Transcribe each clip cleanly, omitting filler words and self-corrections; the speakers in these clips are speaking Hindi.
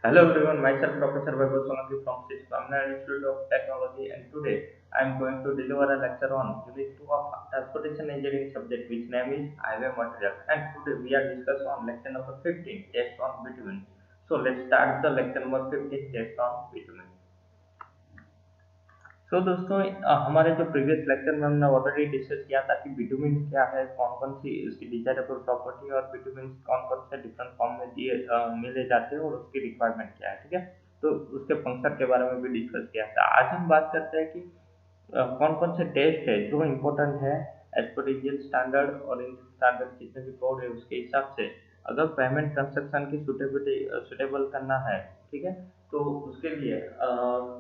Hello everyone, myself Professor Vaibhav Solanki from Sixth Pamela Institute of Technology, and today I am going to deliver a lecture on Unit 2 of Transportation Engineering subject, which name is Highway Material. And today we are discussing on lecture number 15, Test on Bitumen. So let's start the lecture number 15, Test on Bitumen. सो दोस्तों, हमारे जो प्रीवियस लेक्चर में हमने ऑलरेडी डिस्कस किया था कि बिटुमिन क्या है, कौन कौन सी उसकी डिजायरेबल प्रॉपर्टी और बिटुमिन कौन कौन से डिफरेंट फॉर्म में दिए मिले जाते हैं और उसकी रिक्वायरमेंट क्या है। ठीक है, तो उसके फंक्शन के बारे में भी डिस्कस किया था। आज हम बात करते हैं कि कौन कौन से टेस्ट है जो इम्पोर्टेंट है एज पर इंडियन स्टैंडर्ड और इन स्टैंडर्ड जितने भी कोड है उसके हिसाब से अगर पेमेंट कंस्ट्रक्शन की सुटेबिलिटी सुटेबल करना है। ठीक है, तो उसके लिए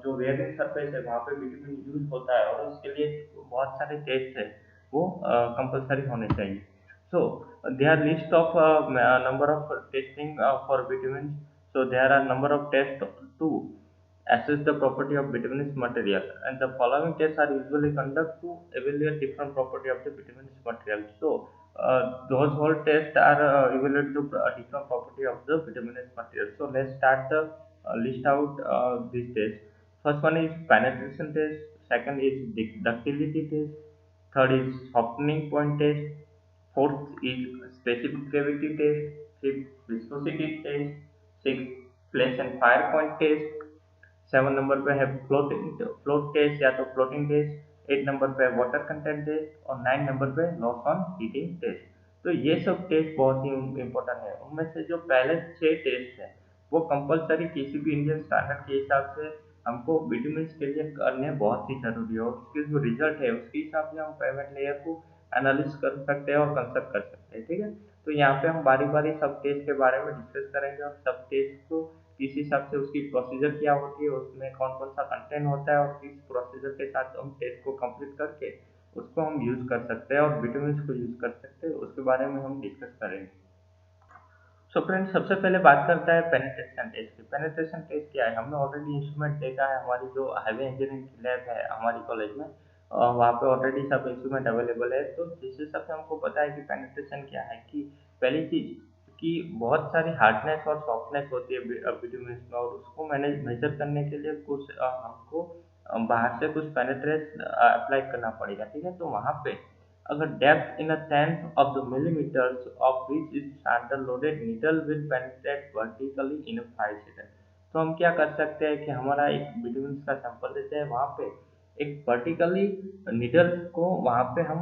जो वेयरिंग सरफेस है वहाँ पे बिटुमिन यूज होता है और उसके लिए बहुत सारे टेस्ट है वो कंपलसरी होने चाहिए। So their list of number of testing for bitumen. So there are number of test to assess the property of bituminous material, and the following tests are usually conducted to evaluate different property of the bituminous material. So those whole tests are evaluate the different property of the bituminous material. So let's start the list out these tests. First one is penetration test, second is ductility test, third is softening point test, fourth is specific gravity test, fifth viscosity test, sixth flash and fire point test, 7 number पे है फ्लोट टेस्ट या तो फ्लोटिंग टेस्ट, 8 नंबर पे वाटर कंटेंट टेस्ट और 9 नंबर पे लॉस ऑन हीटिंग टेस्ट। तो ये सब टेस्ट बहुत ही इम्पोर्टेंट है। उनमें से जो पहले 6 टेस्ट है वो कंपलसरी किसी भी इंडियन स्टैंडर्ड के हिसाब से हमको बिटुमिन के लिए करने बहुत ही जरूरी है, और उसके जो रिजल्ट है उसके हिसाब से हम पेमेंट लेयर को एनालिस कर सकते हैं और कंस्ट्रक्ट कर सकते हैं। ठीक है, तो यहाँ पे हम बारी बारी सब टेस्ट के बारे में डिस्कस करेंगे और सब टेस्ट को किस हिसाब से उसकी प्रोसीजर क्या होती है, उसमें कौन कौन सा कंटेंट होता है और किस प्रोसीजर के साथ हम टेस्ट को कंप्लीट करके उसको हम यूज कर सकते हैं और विटामिन को यूज कर सकते हैं, उसके बारे में हम डिस्कस करेंगे। सो फ्रेंड्स, सबसे पहले बात करता है पेनिट्रेशन टेस्ट की। पेनिट्रेशन टेस्ट क्या है, हमने ऑलरेडी इंस्ट्रूमेंट देखा है, हमारी जो हाईवे इंजीनियरिंग की लैब है हमारी कॉलेज में, वहाँ पे ऑलरेडी सब इंस्ट्रूमेंट अवेलेबल है। तो जिस हिसाब से हमको पता है कि पेनिट्रेशन क्या है, कि पहली चीज कि बहुत सारी हार्डनेस और सॉफ्टनेस होती है बिटुमिन में, और उसको मैनेज मेजर करने के लिए कुछ हमको बाहर से कुछ पेनिट्रेट अप्लाई करना पड़ेगा। ठीक है, तो वहाँ पे अगर depth in a tenth of the millimeters of which is standard loaded needle will penetrate vertically in a 5 second। तो हम क्या कर सकते हैं कि हमारा एक बिटवीन का सैंपल लेते हैं, वहाँ पे एक वर्टिकली निडल को वहाँ पे हम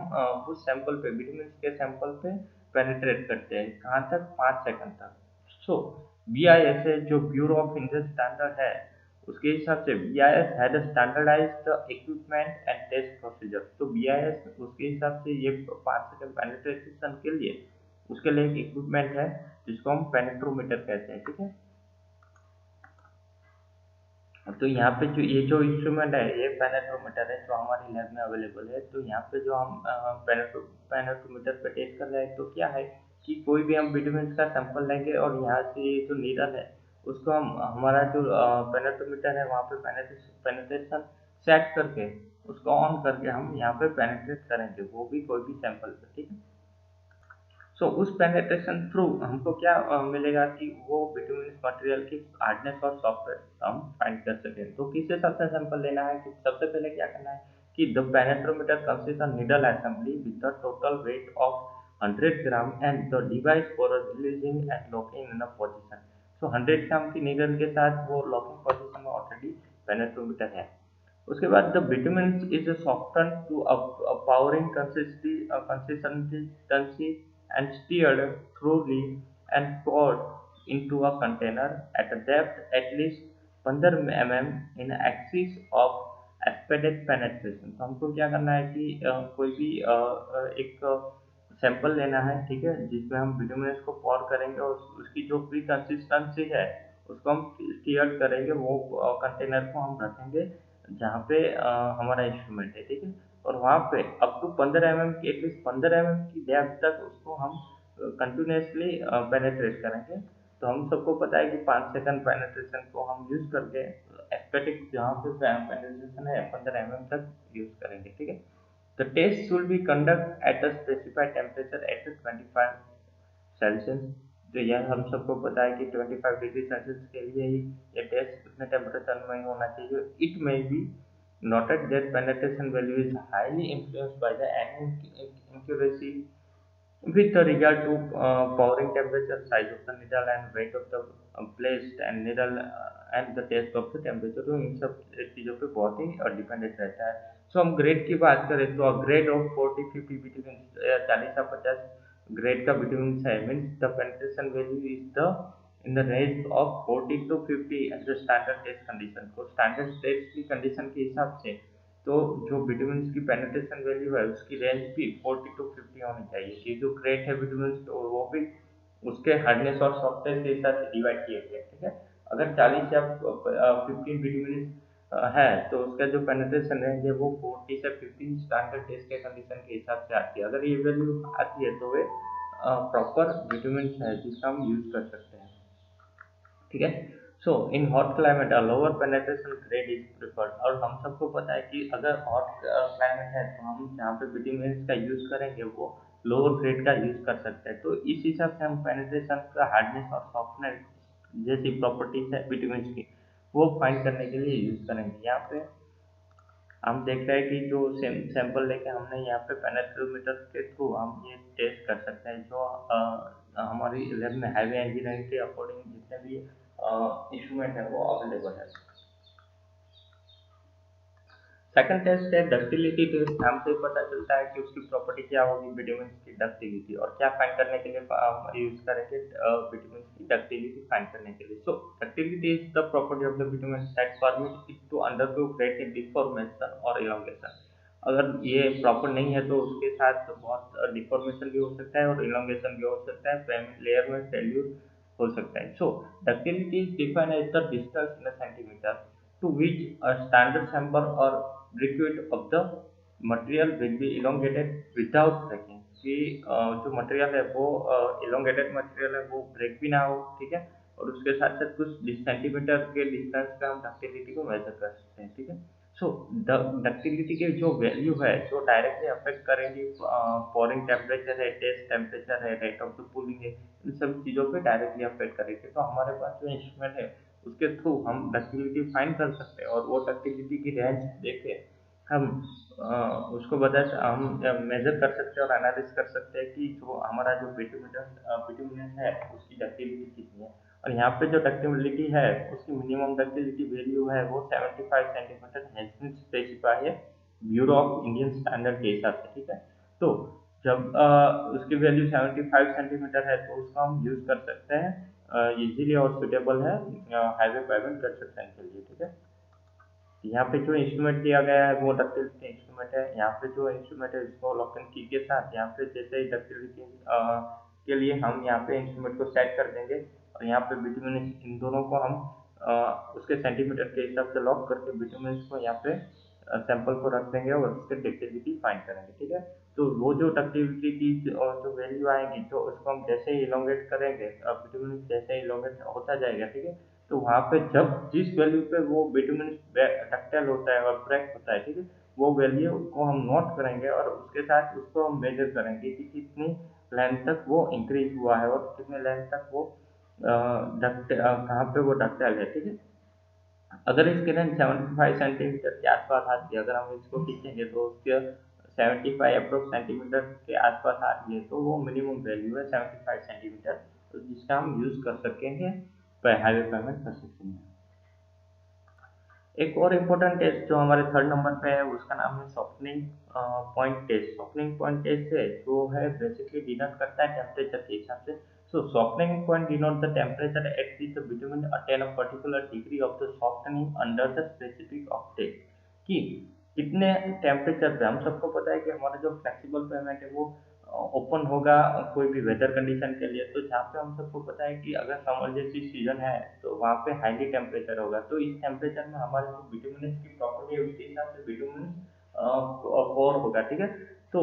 उस सैंपल पे बिटवीन के सैंपल पे पेनिट्रेट करते हैं, कहाँ तक, 5 सेकंड तक। सो BIS जो ब्यूरो ऑफ इंडियन स्टैंडर्ड है उसके हिसाब से BIS had standardise the equipment and test procedure. तो BIS उसके हिसाब से ये 5 सेकंड पेनिट्रेशन के लिए उसके लिए एक इक्विपमेंट है जिसको हम पेनिट्रोमीटर कहते हैं। ठीक है, तो यहाँ पे जो ये जो इंस्ट्रूमेंट है ये पेनिट्रोमीटर है जो हमारी लैब में अवेलेबल है। तो यहाँ पे जो हम पेनिट्रोमीटर पे टेस्ट कर रहे हैं, तो क्या है कि कोई भी हम विटामिन का सैंपल लेंगे और यहाँ से ये जो नीडल है उसको हम हमारा जो पेनिट्रोमीटर है वहाँ पे पेनिट्रेशन सेट करके उसको ऑन करके हम यहाँ पे पेनिट्रेट करेंगे, वो भी कोई भी सैंपल पे। ठीक है, सो उस पेनिट्रेशन थ्रू हमको क्या मिलेगा कि वो बिटुमिनस मटेरियल की हार्डनेस और सॉफ्टनेस हम फाइंड कर सकें। तो किस हिसाब से सैंपल लेना है कि सबसे पहले क्या करना है कि the penetrometer consist of needle assembly with the total weight of 100 gram and the device for releasing and locking in a position. So 100 gram की नीडल के साथ वो लॉकिंग पोजीशन में ऑलरेडी पेनिट्रोमीटर है। उसके बाद the bitumen is soften to pouring consistency and steered thoroughly and poured into a container at a depth at least 15 mm in axis of aspected penetration। तो हमको क्या करना है कि कोई भी एक सैंपल लेना है, ठीक है, जिसमें हम बिटुमिनस को पॉर करेंगे और उसकी जो प्री कंसिस्टेंसी है उसको हम स्टीयर करेंगे, वो कंटेनर को हम रखेंगे जहाँ पे हमारा इंस्ट्रूमेंट है। ठीक है, और वहाँ पे अप टू 15 mm की, एटलीस्ट 15 mm की डेप्थ तक उसको हम कंटिन्यूसली पेनेट्रेट करेंगे। तो हम सबको पता है कि 5 सेकंड पेनेट्रेशन को हम यूज करके एस्थेटिक जहाँ पे पेनेट्रेशन है 15 mm तक यूज करेंगे। ठीक है, the test should be conduct at a specified temperature at 25 Celsius। तो यह हम सबको पता है कि 25 डिग्री सेल्सियस के लिए ही ये टेस्ट उतने टेम्परेचर में ही होना चाहिए। It may be noted that penetration value is highly influenced by the accuracy with regard to powering temperature, size of the needle and weight of the placed and needle and the taste of the temperature। तो इन सब चीज़ों पे बहुत ही डिपेंडेंट रहता है। सो हम ग्रेड की बात करें तो ग्रेड ऑफ 40-50 बिटवीन 40 या 50 ग्रेड का बिटवीन है means the penetration value is the in the range of 40 to 50 as the standard test condition. को स्टैंडर्ड टेस्ट की कंडीशन के हिसाब से तो जो विटामिन की पेनिट्रेशन वैल्यू है उसकी रेंज भी 40 to 50 होनी चाहिए। ये जो ग्रेड है विटामिन वो भी उसके हार्डनेस और सॉफ्टनेस के हिसाब से डिवाइड किए गए। ठीक है, अगर 40 या 15 विटामिन है तो उसका जो पेनिट्रेशन रेंज है वो 40 से 50 स्टैंडर्ड टेस्ट के कंडीशन के हिसाब से आती है। अगर ये वैल्यू आती है तो वे प्रॉपर विटामिन है जिसका हम यूज कर सकते हैं। ठीक है, so in hot climate lower penetration grade is preferred. और हम सबको पता है कि अगर हॉट क्लाइमेट है तो हम जहाँ पे विटामिन का यूज करेंगे वो लोअर ग्रेड का यूज कर सकते हैं। तो इस हिसाब से हम पेनिट्रेशन का हार्डनेस और सॉफ्टनेस जैसी प्रॉपर्टीज है विटामिन की वो फाइंड करने के लिए यूज करेंगे। यहाँ पे हम देख रहे हैं कि जो सैंपल लेके हमने यहाँ पे पेनिट्रोमीटर के थ्रू हम ये टेस्ट कर सकते हैं। जो हमारी लैब में हाईवे इंजीनियरिंग के अकॉर्डिंग जितने भी इंस्ट्रूमेंट है वो अवेलेबल है। सेकंड टेस्ट है डक्टिलिटी टेस्ट। हमसे पता चलता है कि उसकी प्रॉपर्टी क्या होगी विटामिन की डक्टिलिटी, और क्या फाइंड करने के लिए यूज करेंगे विटामिन की डक्टिलिटी फाइंड करने के लिए। So ductility is the property of the vitamin that permit it to undergo gradient deformation और इलोंगेशन। अगर ये प्रॉपर नहीं है तो उसके साथ बहुत डिफॉर्मेशन भी हो सकता है और इलोंगेशन भी हो सकता है, फ्रेम लेयर में फेल्यूर हो सकता है। So ductility is defined as the distance in centimetre to which a standard sample or briquette of the material will be elongated without breaking। कि जो मटेरियल है वो elongated मटेरियल है वो ब्रेक भी ना हो। ठीक है, और उसके साथ साथ कुछ सेंटीमीटर के डिस्टेंस पे हम डक्टिलिटी को मेजर कर सकते हैं। ठीक है, सो डक्टिलिटी की जो वैल्यू है जो डायरेक्टली अफेक्ट करेंगी पोरिंग टेम्परेचर है, टेस्ट टेम्परेचर है, रेट ऑफ द कूलिंग है, इन सब चीज़ों पे डायरेक्टली अफेक्ट करेगी। तो हमारे पास जो इंस्ट्रूमेंट है उसके थ्रू हम डक्टिलिटी फाइंड कर सकते हैं और वो डक्टिलिटी की रेंज देके हम उसको हम मेजर कर सकते हैं और एनालिस कर सकते हैं कि जो हमारा जो बिटुमिनस है उसकी डक्टिलिटी कितनी है। और यहाँ पे जो डक्टिलिटी है उसकी मिनिमम डक्टिलिटी वैल्यू है वो 75 सेंटीमीटर हैज बीन स्पेसिफाई है ब्यूरो ऑफ इंडियन स्टैंडर्ड के हिसाब से। ठीक है, तो जब उसकी वैल्यू 75 सेंटीमीटर है तो उसको हम यूज कर सकते हैं, इजीली और सुटेबल है हाईवे पेमेंट कंस्ट्रक्शन के लिए। ठीक है, यहाँ पे जो इंस्ट्रूमेंट दिया गया है वो डक्टिलिटी इंस्ट्रूमेंट है। यहाँ पे जो इंस्ट्रूमेंट है इसको लॉक एंड की के साथ यहाँ पे जैसे ही डक्टिलिटी के लिए हम यहाँ पे इंस्ट्रूमेंट को सेट कर देंगे और यहाँ पे बिटुमिन इन दोनों को हम उसके सेंटीमीटर के हिसाब से लॉक करके बिटुमिन को यहाँ पे सैंपल को रख देंगे और उसके डक्टिलिटी फाइंड करेंगे। ठीक है, तो वो जो डक्टिलिटी की जो वैल्यू आएगी तो उसको हम जैसे ही इलोंगेट करेंगे बिटुमिन जैसे ही इलोंगेट होता जाएगा। ठीक है, तो वहाँ पे जब जिस वैल्यू पे वो बिटुमिन डक्टाइल होता है और ब्रेक होता है, ठीक है, वो वैल्यू को हम नोट करेंगे और उसके साथ उसको हम मेजर करेंगे कि कितनी लेंथ तक वो इंक्रीज हुआ है और कितने लेंथ तक वो कहाँ पे वो डक्टाइल है। ठीक है, अगर इसकी रेंज 75 सेंटीमीटर के आसपास आती है, अगर हम इसको खींचेंगे तो उसके 75 अप्रोक्स सेंटीमीटर के आसपास आती है तो वो मिनिमम वैल्यू है 75 सेंटीमीटर, तो जिसका हम यूज कर सकेंगे हाईवे पेमेंट कंस्ट्रक्शन में। एक और इम्पोर्टेंट टेस्ट जो हमारे थर्ड नंबर पे है उसका नाम है softening point test. Softening point test है जो है बेसिकली डिनोट करता है टेम्परेचर के हिसाब से। So softening point denote the temperature at which the bitumen attain a particular degree of the softening under the specific octet. कि कितने टेम्परेचर पे, हम सबको पता है कि हमारा जो फ्लेक्सिबल पेमेंट है वो ओपन होगा कोई भी वेदर कंडीशन के लिए। तो जहाँ पे हम सबको पता है कि अगर समर जैसी सीजन है तो वहाँ पे हाईली टेम्परेचर होगा, तो इस टेम्परेचर में हमारे जो बिटुमिनस की प्रॉपर्टी है उसके हिसाब से बिटुमिनस कोर होगा। ठीक है, तो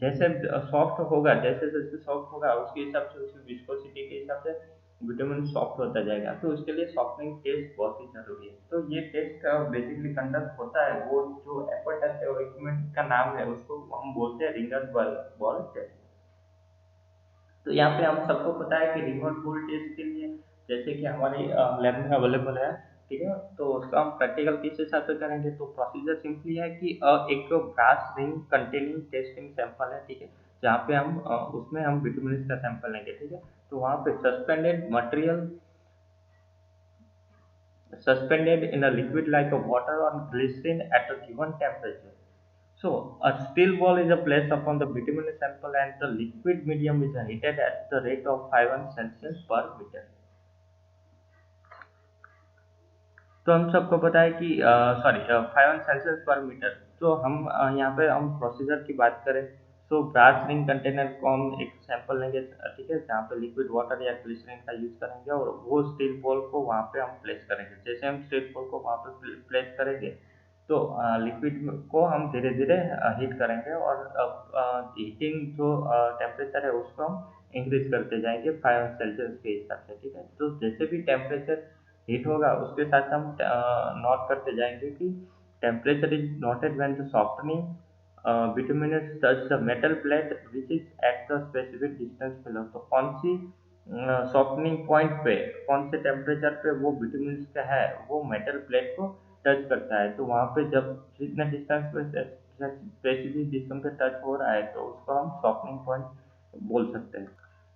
जैसे सॉफ्ट होगा, जैसे जैसे सॉफ्ट होगा उसके हिसाब से उसकी विस्कोसिटी के हिसाब से विटामिन सॉफ्ट होता जाएगा। तो उसके लिए सॉफ्टनिंग टेस्ट बहुत ही जरूरी है। तो ये टेस्ट बेसिकली कंडक्ट होता है वो जो एफर्ट टेस्ट है और इक्विपमेंट का नाम है उसको हम बोलते हैं रिंगर बॉल टेस्ट। तो यहाँ पे हम सबको पता है कि रिमोट पूल टेस्ट के लिए जैसे कि हमारे लैब में अवेलेबल है, ठीक है, तो उसका हम प्रैक्टिकल किस हिसाब से करेंगे। तो प्रोसीजर सिंपली है कि एक brass ring containing testing sample है, ठीक है, जहाँ पे हम उसमें हम बिटुमिनस का सैंपल लेंगे, ठीक है। तो वहाँ पे suspended material suspended in a liquid like a water or glycerin at a given temperature. So, a still ball is placed upon the bituminous sample and the liquid medium is heated at the rate of 5 Celsius per meter. तो हम सबको पता है कि सॉरी 5 सेल्सियस पर मीटर। तो हम यहाँ पे हम प्रोसीजर की बात करें, तो ब्रास रिंग कंटेनर को हम एक सैंपल लेंगे, ठीक है, जहाँ पे लिक्विड वाटर या ग्लिसरीन का यूज करेंगे और वो स्टील बॉल को वहाँ पे हम प्लेस करेंगे। जैसे हम स्टील बॉल को वहाँ पे प्लेस करेंगे तो लिक्विड को हम धीरे धीरे हीट करेंगे और हीटिंग जो टेम्परेचर है उसको हम इंक्रीज करते जाएंगे 5 सेल्सियस के हिसाब से, ठीक है। तो जैसे भी टेम्परेचर हीट होगा उसके साथ हम नोट करते जाएंगे कि temperature is noted when the softening bituminous touch the metal plate which is at the specific distance below। तो कौन सी सॉफ्टनिंग पॉइंट पे, कौन से टेम्परेचर पे वो बिटुमिनस का है वो मेटल प्लेट को टच करता है, तो वहाँ पे जब जितने डिस्टेंस पे स्पेसिफिक डिस्टेंस पे टच हो रहा है तो उसको हम सॉफ्टनिंग पॉइंट बोल सकते हैं।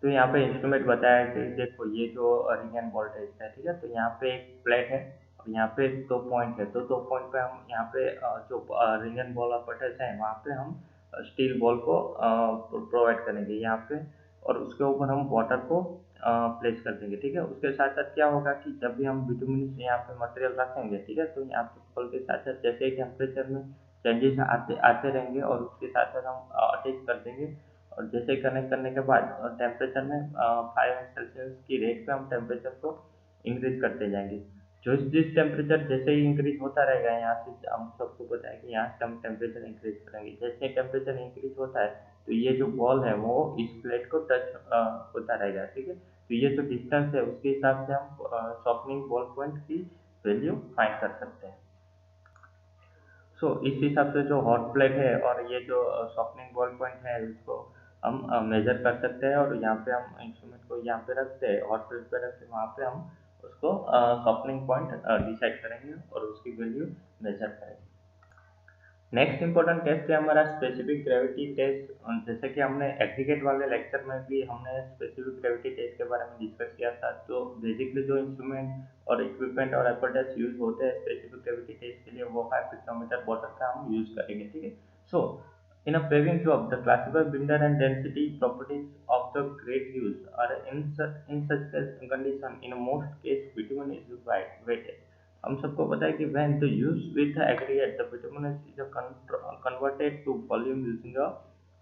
तो यहाँ पे इंस्ट्रूमेंट बताया कि देखो ये जो रिंग एंड बॉल टेस्ट है, ठीक है, तो यहाँ पे एक प्लेट है और यहाँ पे दो पॉइंट है, तो दो पॉइंट पे हम यहाँ पे जो रिंग एंड बॉल ऑपरेटर्स है वहाँ पे हम स्टील बॉल को प्रोवाइड करेंगे यहाँ पे, और उसके ऊपर हम वाटर को प्लेस कर देंगे, ठीक है। उसके साथ साथ क्या होगा कि जब भी हम बिटुमिनस यहाँ पे मटेरियल रखेंगे, ठीक है, तो यहाँ पे बॉल के साथ साथ जैसे टेम्परेचर में चेंजेस आते आते रहेंगे और उसके साथ साथ हम अटैच कर देंगे, और जैसे कनेक्ट करने के बाद टेम्परेचर में 5 सेल्सियस की रेट पे हम टेम्परेचर को इंक्रीज करते जाएंगे। जो जिस टेम्परेचर जैसे ही इंक्रीज होता रहेगा, यहाँ से हम सबको पता है कि यहाँ से हम टेम्परेचर इंक्रीज करेंगे, जैसे टेम्परेचर इंक्रीज होता है तो ये जो बॉल है वो इस प्लेट को टच होता रहेगा, ठीक है। तो ये जो डिस्टेंस है उसके हिसाब से हम सॉफ्टनिंग बॉल पॉइंट की वैल्यू फाइंड कर सकते हैं। इस हिसाब से जो हॉट प्लेट है और ये जो सॉफ्टनिंग बॉल पॉइंट है उसको हम मेजर कर सकते हैं, और यहाँ पे हम इंस्ट्रूमेंट को यहाँ पे रखते हैं, हॉट प्लेट पे रखते हैं, वहाँ पे हम उसको सॉफ्टनिंग पॉइंट डिसाइड करेंगे और उसकी वैल्यू मेजर करेंगे। नेक्स्ट इंपॉर्टेंट टेस्ट है हमारा स्पेसिफिक ग्रेविटी टेस्ट। जैसे कि हमने एग्रीगेट वाले लेक्चर में भी हमने स्पेसिफिक ग्रेविटी टेस्ट के बारे में डिस्कस किया था। तो बेसिकली जो इंस्ट्रूमेंट और इक्विपमेंट और एपर्टस यूज होते हैं स्पेसिफिक ग्रेविटी टेस्ट के लिए वो 5 पिकोमीटर बॉटल का हम यूज करेंगे, ठीक है। सो in a paving job the classified binder and density properties of the grade used are in such condition in most case bitumen is weighted। हम सबको पता है कि when the use with aggregate the bituminous is converted to volume using a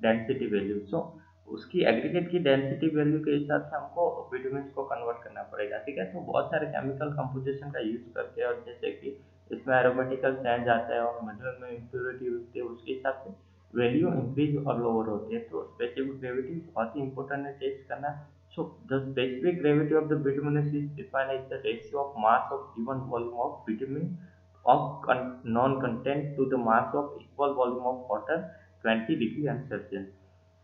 density value। so उसकी एग्रीगेट की डेंसिटी वैल्यू के हिसाब से हमको बिटुमिन्स को कन्वर्ट करना पड़ेगा, ठीक है। तो बहुत सारे केमिकल कंपोजिशन का यूज करके, और जैसे कि इसमें एरोमेटिकल चेंज आता है और मिनरल में इम्प्योरिटी होती है, उसके हिसाब से वैल्यू इंक्रीज और लोअर होती है। तो स्पेसिफिक ग्रेविटी बहुत ही इंपॉर्टेंट है टेस्ट करना। So the specific gravity of the bituminous is defined as the ratio of mass of given volume of bitumen of non-content to the mass of equal volume of water 20 degree Celsius।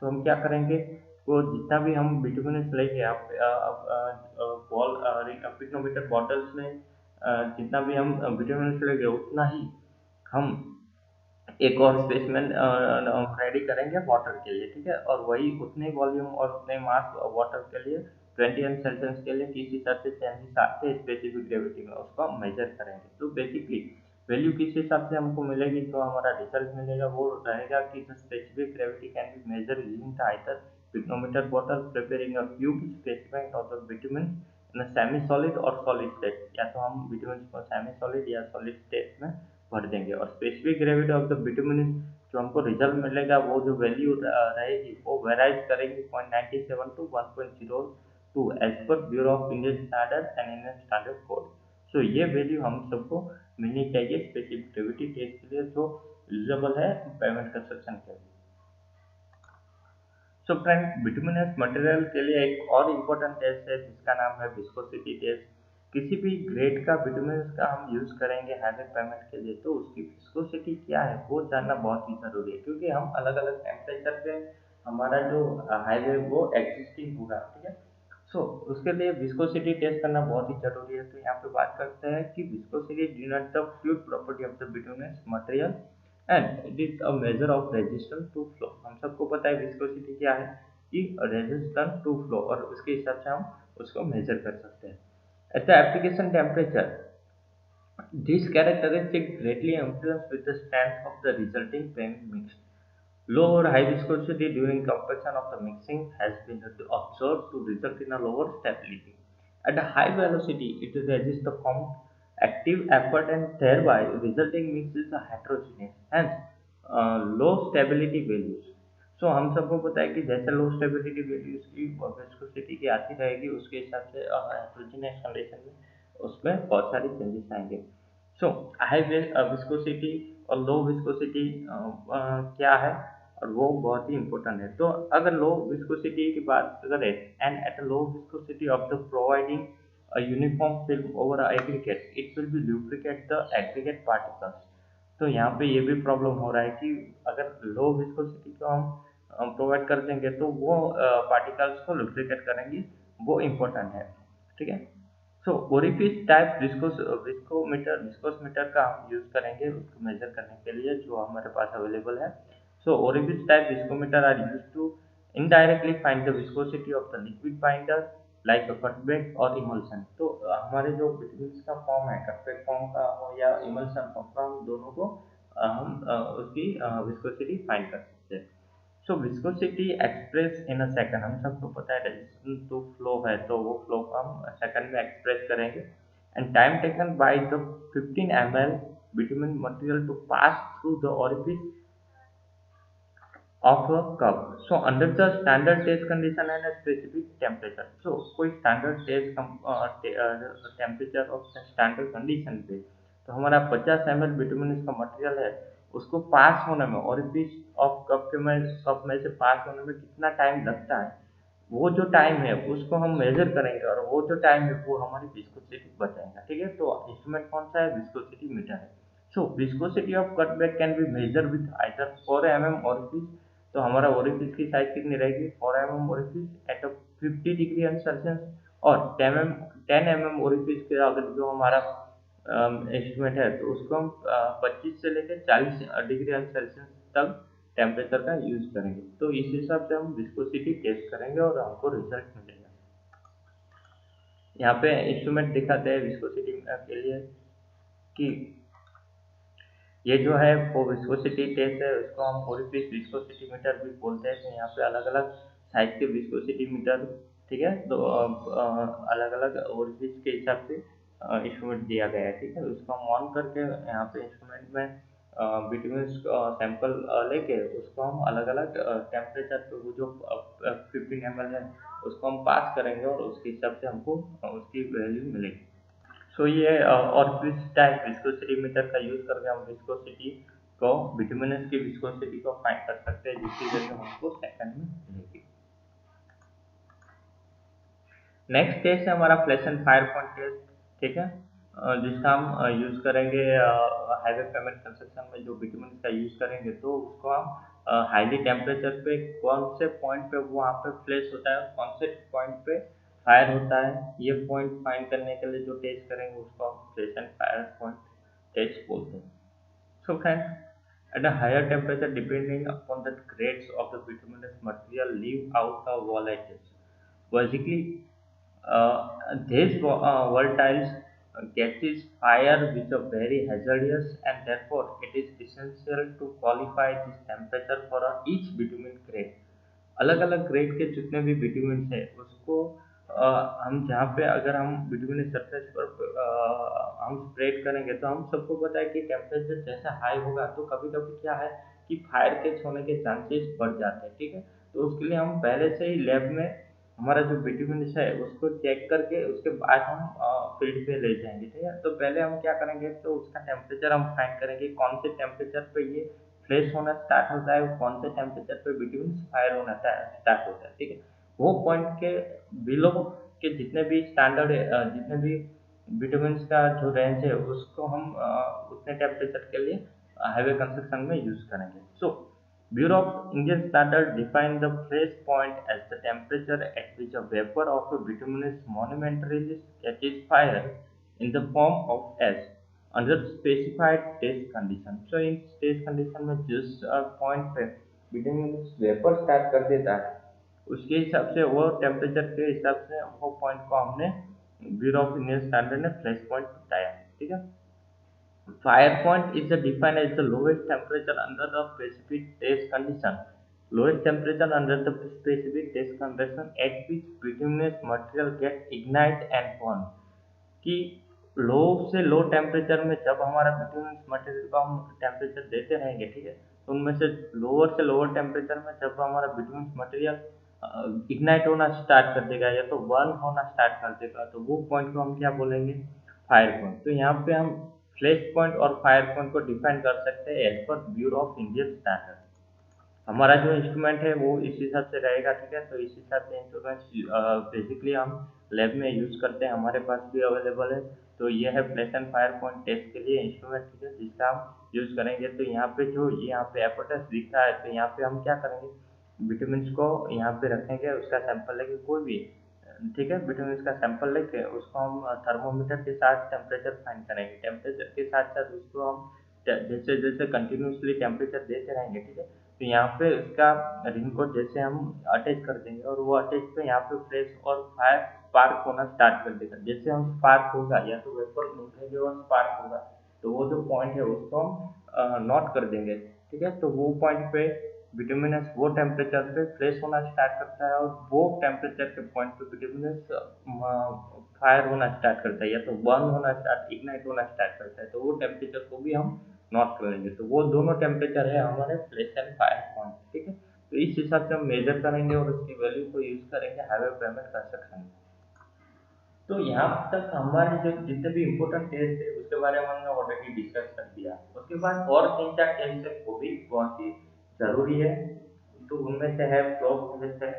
तो हम क्या करेंगे, तो जितना भी हम बिटुमिनस लेंगे आप बॉल पिकोमीटर बॉटल्स में जितना भी हम बिटुमिनस लेंगे उतना ही हम एक और स्पेसमैन रेडी करेंगे वाटर के लिए, ठीक है, और वही उतने वॉल्यूम और उतने मास वाटर के लिए 20 सेल्सियस के लिए किस हिसाब से चेंजेस आते हैं स्पेसिफिक ग्रेविटी में उसको हम मेजर करेंगे। तो बेसिकली वैल्यू किस हिसाब से हमको मिलेगी, जो हमारा रिजल्ट मिलेगा वो रहेगा कि the specific gravity can be measure using the either picometer bottle preparing a cube specifying of the bitumen in semi solid और सॉलिड स्टेट, या तो हम बिटुमिन को सेमी सॉलिड या सॉलिड स्टेट में भर देंगे। और specific gravity of the bitumen जो हमको रिजल्ट मिलेगा वो जो वैल्यू रहेगी वो वेराइज करेगी 0.97 टू 1.02 एज पर bureau of Indian standard and Indian standard code. So ये वैल्यू हम सबको मिलनी चाहिए स्पेसिफिक ग्रेविटी टेस्ट के लिए जो यूजेबल है पेमेंट कंस्ट्रक्शन के लिए। सो फ्रेंड, बिटुमिनस मटेरियल के लिए एक और इम्पोर्टेंट टेस्ट है जिसका नाम है विस्कोसिटी टेस्ट। किसी भी ग्रेड का बिटुमिनस का हम यूज करेंगे हाईवे पेमेंट के लिए तो उसकी विस्कोसिटी क्या है वो जानना बहुत ही जरूरी है, क्योंकि हम अलग अलग टेम्परेचर पे हमारा जो हाईवे वो एग्जिस्टिंग होगा, ठीक है। सो उसके लिए विस्कोसिटी टेस्ट करना बहुत ही जरूरी है। तो यहाँ पे बात करते हैं कि viscosity denote the fluid property of the bituminous material and it is a measure of resistance to flow. हम सबको पता है विस्कोसिटी क्या है, कि रेजिस्टेंस टू फ्लो, और उसके हिसाब से हम उसको मेजर कर सकते हैं। At the application temperature, this characteristic greatly influence with the strength of the resulting frame mix. Low or high viscosity during compaction of the mixing has been observed to result in a lower stability. At a high velocity, it resists the active effort and thereby resulting mix is heterogeneous, hence low stability values. सो हम सबको पता है कि जैसे लो स्टेबिलिटी वैल्यूज की विस्कोसिटी की आती रहेगी, उसके हिसाब से हेट्रोजीनियस कंडीशन में उसमें बहुत सारी चेंजेस आएंगे। सो हाई विस्कोसिटी और लो विस्कोसिटी क्या है, और वो बहुत ही इंपॉर्टेंट है। तो अगर लो विस्कोसिटी की बात करें, and at low viscosity of the providing a uniform film over a aggregate, it will be lubricate the aggregate particles। तो यहाँ पे ये भी प्रॉब्लम हो रहा है कि अगर लो विस्कोसिटी को हम प्रोवाइड कर देंगे तो वो पार्टिकल्स को लुब्रिकेट करेंगी, वो इम्पोर्टेंट है, ठीक है। सो ओरिफिस टाइप विस्कोमीटर का हम यूज करेंगे उसको मेजर करने के लिए, जो हमारे पास अवेलेबल है। So orifice type viscometer are use to indirectly find the viscosity of the liquid binder like cutback और इमल्सन। तो हमारे जो बिटवीन्स का फॉर्म है, कटबैक फॉर्म का हो या इमल्सन फॉर्म का, हम दोनों को हम उसकी विस्कोसिटी फाइंड कर सकते हैं। So viscosity express in a second, हम सबको पता है रेजिस्टेंस टू फ्लो है, तो वो फ्लो को हम सेकंड में एक्सप्रेस करेंगे। And time taken by the 15 ml bitumen material to pass through the orifice of a cup. So under the standard test condition and a specific temperature, so कोई standard test temperature और standard condition पे, तो हमारा 50 ml बिटुमिन का मटेरियल है, उसको पास होने में, ओरिफिस ऑफ कप में से पास होने में कितना टाइम लगता है, वो जो टाइम है उसको हम मेजर करेंगे, और वो जो टाइम है वो हमारी विस्कोसिटी बताएगा, ठीक है। तो इंस्ट्रूमेंट कौन सा है, विस्कोसिटी मीटर है। So viscosity of cutback can be measure with either 4 mm orifice. तो हमारा ओरिफिस की साइज कितनी रहेगी, 4 mm orifice at 50 degree Celsius, और 10 mm ओरिफिस के अगर जो हमारा इंस्ट्रूमेंट है, तो उसको हम 25 से लेकर 40 डिग्री सेल्सियस तक टेम्परेचर का यूज करेंगे। तो इस हिसाब से हम विस्कोसिटी टेस्ट करेंगे और हमको रिजल्ट मिलेगा। यहाँ पे इंस्ट्रूमेंट दिखाते हैं विस्कोसिटी के लिए, कि ये जो है वो विस्कोसिटी टेस्ट है, उसको हम ओरिफिस विस्कोसिटी मीटर भी बोलते हैं। तो यहाँ पे अलग अलग साइज के विस्कोसिटी मीटर, ठीक है, तो अलग अलग ओरिफिस के हिसाब से इंस्ट्रूमेंट दिया गया है, ठीक है। उसको हम ऑन करके यहाँ पे इंस्ट्रूमेंट में बिटवीन सैंपल लेके उसको हम अलग अलग टेम्परेचर पे, वो जो 15 ml है उसको हम पास करेंगे, और उसके हिसाब से हमको उसकी वैल्यू मिलेगी। सो ये और किस टाइप विस्कोसिटी मीटर का यूज करके हम विस्कोसिटी को, बिटुमिनस की विस्कोसिटी को फाइंड कर सकते हैं, जिसकी वैल्यू हमको सेकंड में मिलेगी। नेक्स्ट टेस्ट है हमारा flash and fire point test, ठीक है, जिसका हम यूज करेंगे हाईवे पेमेंट कंस्ट्रक्शन में। जो बिटुमिन का यूज करेंगे तो उसको हम हाईली टेम्परेचर पे कौन से पॉइंट पे वहाँ पे फ्लैश होता है, कौन से पॉइंट पे फायर होता है, ये पॉइंट फाइंड करने के लिए जो टेस्ट करेंगे उसको हम flash and fire point test बोलते हैं। So friends, at a higher temperature, depending upon the grades of the bituminous material, leave out the volatiles. Basically, these volatiles catches fire, which are very hazardous, and therefore it is essential to qualify this temperature for each bitumen grade. अलग अलग ग्रेड के जितने भी बिटुमिन है उसको हम जहाँ पे अगर हम बिटुमिन सरफेस पर हम स्प्रेड करेंगे, तो हम सबको पता है कि टेम्परेचर जैसे हाई होगा तो कभी कभी क्या है कि फायर कैच होने के चांसेस बढ़ जाते हैं, ठीक है। तो उसके लिए हम पहले से ही लैब में हमारा जो बिटुमिन है उसको चेक करके उसके बाद हम फील्ड पे ले जाएंगे, ठीक है। तो पहले हम क्या करेंगे, तो उसका टेम्परेचर हम फाइंड करेंगे, कौन से टेम्परेचर पे ये फ्रेश होना स्टार्ट होता है, कौन से टेम्परेचर पे बिटवीन फायर होना स्टार्ट होता है, ठीक है। वो पॉइंट के बिलो के जितने भी स्टैंडर्ड जितने भी बिटवीन का जो रेंज है उसको हम उतने टेम्परेचर के लिए हाईवे कंस्ट्रक्शन में यूज करेंगे। सो Bureau of Indian Standard define the place point as the temperature at which a vapor of a bituminous monumentarily catches fire in the form of ash under specified test condition. So in test condition में जिस point पे bituminous vapor start कर देता है उसके हिसाब से वो टेम्परेचर के हिसाब से वो पॉइंट को हमने ब्यूरो ऑफ इंडियन स्टैंडर्ड ने फ्लैश पॉइंट बताया। ठीक है। Fire point is defined as the lowest temperature under the specific test condition. Lowest temperature under the specific test condition at which bituminous material gets ignite and burn. कि लो से लो टेम्परेचर में जब हमारा बिटुमिनस मटेरियल को हम टेम्परेचर देते रहेंगे, ठीक है, तो उनमें से लोअर टेम्परेचर में जब हमारा बिटुमिनस मटेरियल इग्नाइट होना स्टार्ट कर देगा या तो बर्न होना स्टार्ट कर देगा तो वो पॉइंट को हम क्या बोलेंगे, फायर पॉइंट। तो यहाँ पे हम फ्लैश पॉइंट और फायर पॉइंट को डिफाइन कर सकते हैं एज पर ब्यूरो ऑफ इंडियन स्टैंडर्ड। हमारा जो इंस्ट्रूमेंट है वो इस हिसाब से रहेगा। ठीक है, तो इस हिसाब से इंस्ट्रूमेंट बेसिकली हम लैब में यूज करते हैं, हमारे पास भी अवेलेबल है। तो ये है flash and fire point test के लिए इंस्ट्रूमेंट, ठीक है, जिसका हम यूज करेंगे। तो यहाँ पे जो यहाँ पे एपर्टस दिख रहा है, तो यहाँ पे हम क्या करेंगे, विटामिन को यहाँ पे रखेंगे, उसका सैंपल लेके कोई भी, ठीक है, विटामिन का सैंपल लेके उसको हम थर्मोमीटर के साथ टेम्परेचर फाइंड करेंगे। टेम्परेचर के साथ साथ उसको हम जैसे जैसे कंटिन्यूसली टेम्परेचर देते रहेंगे, ठीक है, तो यहाँ पे उसका रिंग को जैसे हम अटैच कर देंगे और वो अटैच पे यहाँ पे फ्लैश और फायर स्पार्क होना स्टार्ट कर देगा। जैसे हम स्पार्क होगा या तो वेपर निकलेंगे और स्पार्क होगा तो वो जो पॉइंट है उसको हम नोट कर देंगे। ठीक है, तो वो पॉइंट पे विटामिनस वो टेम्परेचर पे फ्लैश होना स्टार्ट करता है और वो टेम्परेचर के पॉइंट पे विटामिनस फायर होना स्टार्ट करता है या तो बर्न होना स्टार्ट इग्नाइट होना स्टार्ट करता है। तो वो टेम्परेचर को भी हम नोट कर लेंगे। तो वो दोनों टेम्परेचर है हमारे फ्लैश एंड फायर पॉइंट। ठीक है, तो इस हिसाब से हम मेजर करेंगे और उसकी वैल्यू को यूज करेंगे हाईवे पेमेंट कंस्ट्रक्शन में। तो यहाँ तक हमारे जो जितने भी इम्पोर्टेंट टेस्ट है उसके बारे में हमने ऑलरेडी डिस्कस कर दिया। उसके बाद और 3-4 टेस्ट है वो भी बहुत ही जरूरी है। तो उनमें से है फ्लोट टेस्ट है।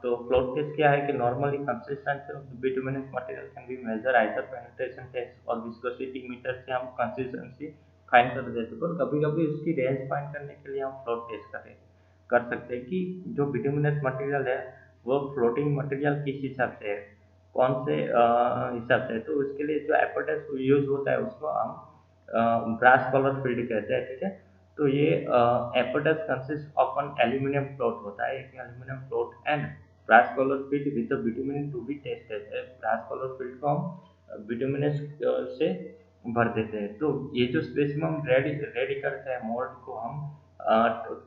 तो फ्लोट टेस्ट क्या है कि normally consistency of bituminous material can be measure either penetration test और विस्कोसिटी मीटर से हम कंसिस्टेंसी फाइंड कर देते हैं। पर कभी कभी उसकी रेंज फाइंड करने के लिए हम फ्लोट टेस्ट कर सकते हैं कि जो बिटुमिनस मटेरियल है वो फ्लोटिंग मटेरियल किस हिसाब से है, कौन से हिसाब से। तो उसके लिए जो एपर्टस यूज होता है उसको हम ब्रास कलर फील्ड कहते हैं। ठीक है, तो ये apparatus consist of an aluminium float होता है, एक aluminium float and brass collar filled with the bitumen to be tested. Brass collar filled को हम बिटुमिनस से भर देते हैं। तो ये जो स्पेसिमम रेडी करते हैं मोल्ड को हम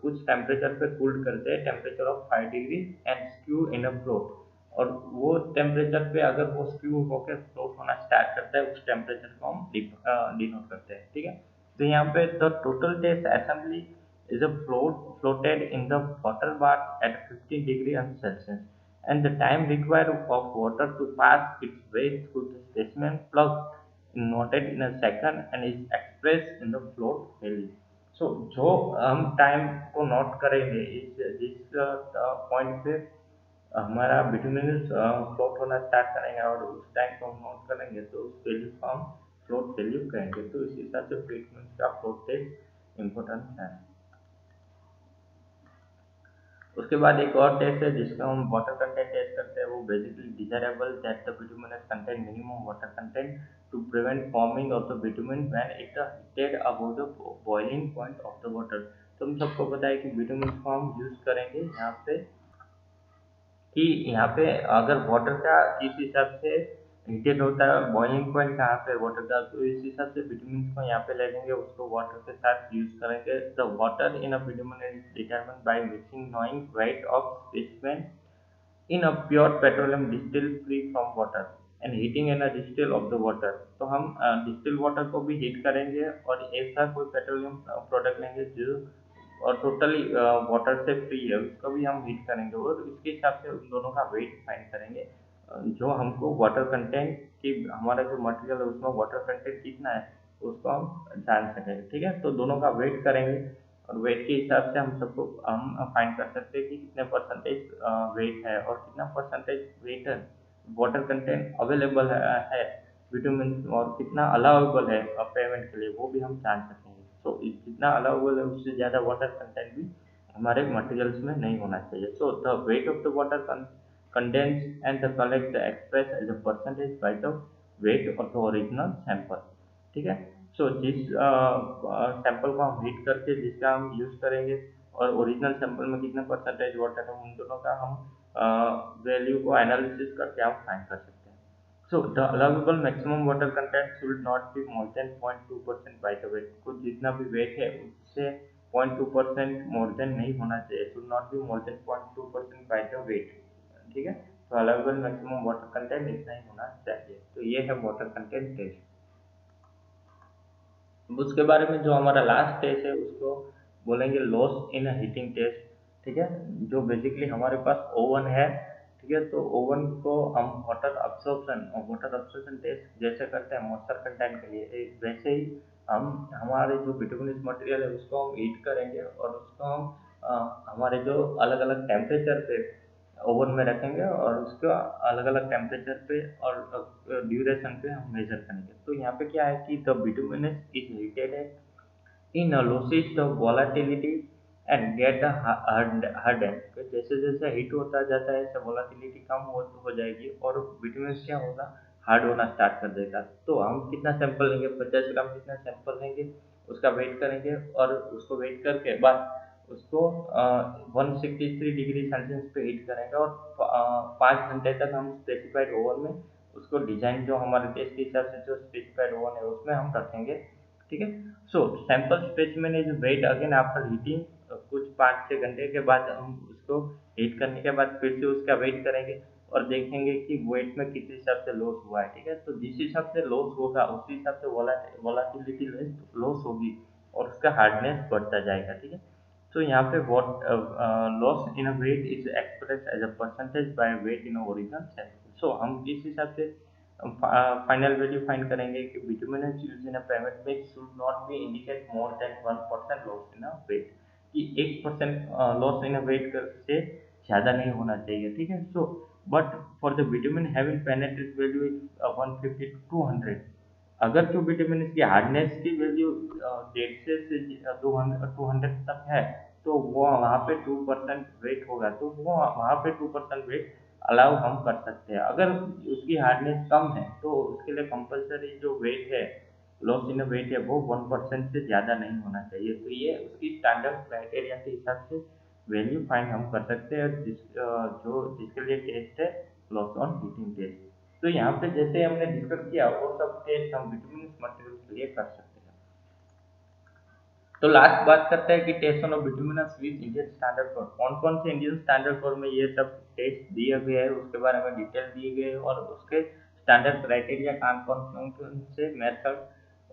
कुछ टेम्परेचर पे कूल्ड करते हैं, temperature of 5 degree and skew in a float. और वो टेम्परेचर पे अगर वो स्क्यू होकर फ्लोट होना स्टार्ट करता है उस टेम्परेचर को हम डिनोट करते हैं। ठीक है, तो यहाँ पे the total test assembly is a floated in the water bath at 15 degree Celsius, and the time required of water to pass its way through the specimen plug is noted in a second and is expressed in the float value. So जो हम टाइम को नोट करेंगे जिस पॉइंट पे हमारा बिटुमिनस फ्लोट होना स्टार्ट करेंगे और उस टाइम को हम नोट करेंगे तो उस वैल्यू को हम फ्लोट वैल्यू कहेंगे। तो इस हिसाब से बिटुमिनस का फ्लोट टेस्ट इम्पोर्टेंट है। उसके बाद एक और टेस्ट है जिसका हम वाटर कंटेंट टेस्ट करते हैं। वो basically desirable that the bituminous content minimum water content to prevent forming of the bitumen when it heated above the boiling point of the water. तो हम सबको पता है कि बिटुमिन को हम यूज करेंगे यहाँ पे कि यहाँ पे अगर वाटर का किस हिसाब से हीटेड होता है, बॉइलिंग पॉइंट कहाँ पे वाटर का, तो इस हिसाब से विटामिन को यहाँ पे ले लेंगे, उसको वाटर के साथ यूज करेंगे। The water in a vitamin is determined by mixing knowing weight of specimen in a pure petroleum distil free from water and heating in a distil of the water. तो हम डिस्टिल वाटर को भी हीट करेंगे और ऐसा कोई पेट्रोलियम प्रोडक्ट लेंगे जो और टोटली वाटर से फ्री है उसको भी हम हीट करेंगे और इसके हिसाब से उन दोनों का वेट फाइंड करेंगे। जो हमको वाटर कंटेंट की हमारा जो मटेरियल है उसमें वाटर कंटेंट कितना है उसको हम जान सकेंगे। ठीक है, तो दोनों का वेट करेंगे और वेट के हिसाब से हम सबको हम फाइंड कर सकते हैं कि कितने परसेंटेज वेट है और कितना percentage wait water content available है बिटुमेन और कितना अलाउेबल है पेमेंट के लिए वो भी हम जान सकेंगे। तो जितना अलाउेबल है उससे ज़्यादा वाटर कंटेंट भी हमारे मटेरियल्स में नहीं होना चाहिए। So the weight of the water condense and the collect express as a percentage by the weight of the original sample. ठीक है। सो जिस सैंपल को हम हीट करके जिसका हम यूज करेंगे और ओरिजिनल सैंपल में कितना परसेंटेज वाटर है उन दोनों का हम वैल्यू को एनालिसिस करके आप फाइंड कर सकते हैं। So the allowable maximum water content should not be more than 0.2% by the weight। कुछ जितना भी वेट है उससे 0.2% मोर देन नहीं होना चाहिए। should not be more than 0.2% by the weight। ठीक है। तो allowable maximum water content इतना ही होना चाहिए। तो ये है वाटर कंटेंट टेस्ट। उसके बारे में जो हमारा लास्ट टेस्ट है उसको बोलेंगे लॉस इन हीटिंग टेस्ट। ठीक है। जो बेसिकली हमारे पास ओवन है। ठीक है। तो ओवन को हम वाटर अब्सॉर्प्शन टेस्ट जैसे करते हैं मॉइस्चर कंटेंट के लिए वैसे ही हम हमारे जो बिटुमिनस मटेरियल है उसको हम हीट करेंगे और उसको हम हमारे जो अलग अलग टेम्परेचर पे ओवन में रखेंगे और उसको अलग अलग टेम्परेचर पे और ड्यूरेशन पे हम मेजर करेंगे। तो यहाँ पे क्या है कि the bituminous is heated in loses the volatility and get a harden। तो जैसे जैसे हीट होता जाता है ऐसे वोलाटिलिटी कम हो जाएगी और बिटुमिनस क्या होगा हार्ड होना स्टार्ट कर देगा। तो हम कितना सैंपल लेंगे 50 ग्राम कितना सैंपल लेंगे उसका वेट करेंगे और उसको वेट करके बाद उसको 163 डिग्री सेल्सियस पे हीट करेंगे और 5 घंटे तक हम स्पेसिफाइड ओवन में उसको डिजाइन जो हमारे टेस्ट के हिसाब से जो स्पेसिफाइड ओवन है उसमें हम रखेंगे। ठीक है। So sample specimen is weight again after heating. कुछ 5-6 घंटे के बाद हम उसको हीट करने के बाद फिर से उसका वेट करेंगे और देखेंगे कि वेट में किस हिसाब से लॉस हुआ है। ठीक है। तो जिस हिसाब से लॉस होगा उसी हिसाब से वोलाटिलिटी लॉस होगी और उसका हार्डनेस बढ़ता जाएगा। ठीक है। तो यहाँ पे what loss in a weight is express as a percentage by weight in original sample. So हम इस हिसाब से फाइनल वैल्यू फाइंड करेंगे कि bituminous use in a pavement mix should not be indicate more than 1% loss in a weight. कि 1% लॉस इन अ वेट से ज़्यादा नहीं होना चाहिए। ठीक है। So but for the bitumen having penetrate value is 150 to 200। अगर जो विटामिन की हार्डनेस की वैल्यू 150 से 200 तक है तो वो वहाँ पे 2% वेट होगा तो वो वहाँ पे 2% वेट अलाउ हम कर सकते हैं। अगर उसकी हार्डनेस कम है तो उसके लिए कंपलसरी जो वेट है लॉस इन वेट है वो 1% से ज़्यादा नहीं होना चाहिए। तो ये उसकी स्टैंडर्ड क्राइटेरिया के हिसाब से वैल्यू फाइंड हम कर सकते हैं जो जिसके लिए टेस्ट है लॉस ऑन हीटिंग टेस्ट। तो यहाँ पे जैसे हमने डिस्कस किया वो सब टेस्ट हम विटामिन मटेरियल के लिए कर सकते हैं। तो लास्ट बात करते हैं कि test on vitamins with Indian standard for कौन कौन से इंडियन स्टैंडर्ड फॉर में ये सब टेस्ट दिए गए हैं उसके बारे में डिटेल दिए गए और उसके स्टैंडर्ड क्राइटेरिया कौन से मेथड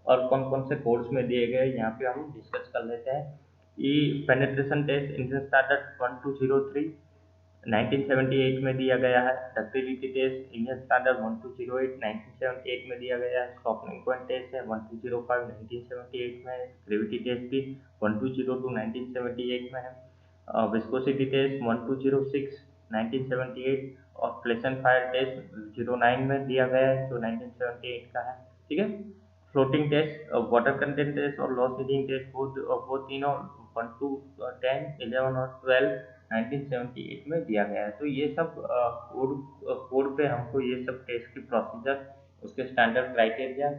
और कौन कौन से कोर्स में दिए गए यहाँ पे हम डिस्कस कर लेते हैं। कि पेनिट्रेशन टेस्ट इंडियन स्टैंडर्ड 1203 1978 में दिया गया है। डक्टिलिटी टेस्ट इंडियन स्टैंडर्ड 1208 1978 में दिया गया है। सॉफ्टनिंग पॉइंट टेस्ट है 1205 1978 में है। ग्रेविटी टेस्ट भी 1202 1978 में है। विस्कोसिटी टेस्ट 1206 1978 और फ्लैश एंड फायर टेस्ट 09 में दिया गया है जो 1978 का है। ठीक है। Floating test water content test और लॉस हीटिंग टेस्ट वो तीनों 1 to 10 11 और 12 1978 में दिया गया है। तो ये सब कोड कोड पे हमको ये सब टेस्ट की प्रोसीजर उसके स्टैंडर्ड क्राइटेरिया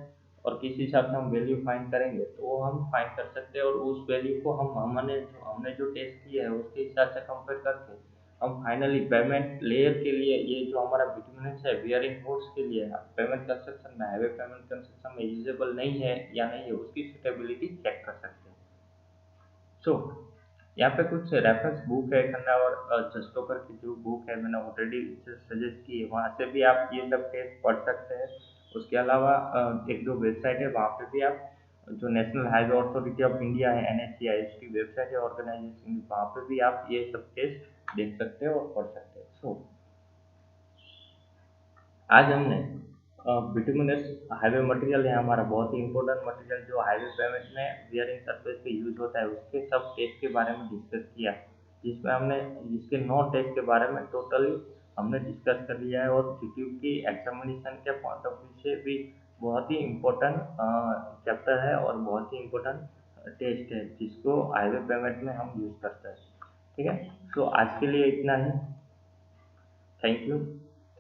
और किस हिसाब से हम वैल्यू फाइंड करेंगे तो वो हम फाइंड कर सकते हैं और उस वैल्यू को हमने जो टेस्ट किया है उसके हिसाब से कंपेयर करके हम फाइनली पेमेंट लेयर के लिए ये जो हमारा बिटुमिनस है बियरिंग फोर्स के लिए पेमेंट कंस्ट्रक्शन में हाईवे पेमेंट कंस्ट्रक्शन में यूजेबल नहीं है या नहीं है उसकी सुटेबिलिटी चेक कर सकते हैं। सो यहाँ पे कुछ रेफरेंस बुक है खन्ना और जस्टोकर की जो बुक है मैंने ऑलरेडी सजेस्ट की है वहाँ से भी आप ये सब टेस्ट पढ़ सकते हैं। उसके अलावा एक दो वेबसाइट है वहाँ पे भी आप जो national highway authority of India है NHAI उसकी वेबसाइट है ऑर्गेनाइजेशन वहाँ पे भी आप ये सब टेस्ट देख सकते हो और पढ़ सकते हो। सो आज हमने बिटुमिनस हाईवे मटेरियल है हमारा बहुत ही इंपॉर्टेंट मटेरियल जो हाईवे पेमेंट में बियरिंग सरफेस पे यूज होता है उसके सब टेस्ट के बारे में डिस्कस किया जिसमें हमने जिसके 9 टेस्ट के बारे में टोटली हमने डिस्कस कर लिया है और जीक्यू की एग्जामिनेशन के पॉइंट ऑफ व्यू से भी बहुत ही इम्पोर्टेंट चैप्टर है और बहुत ही इम्पोर्टेंट टेस्ट है जिसको हाईवे पेमेंट में हम यूज़ करते हैं। ठीक है, तो आज के लिए इतना ही। Thank you,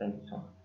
thank you so much.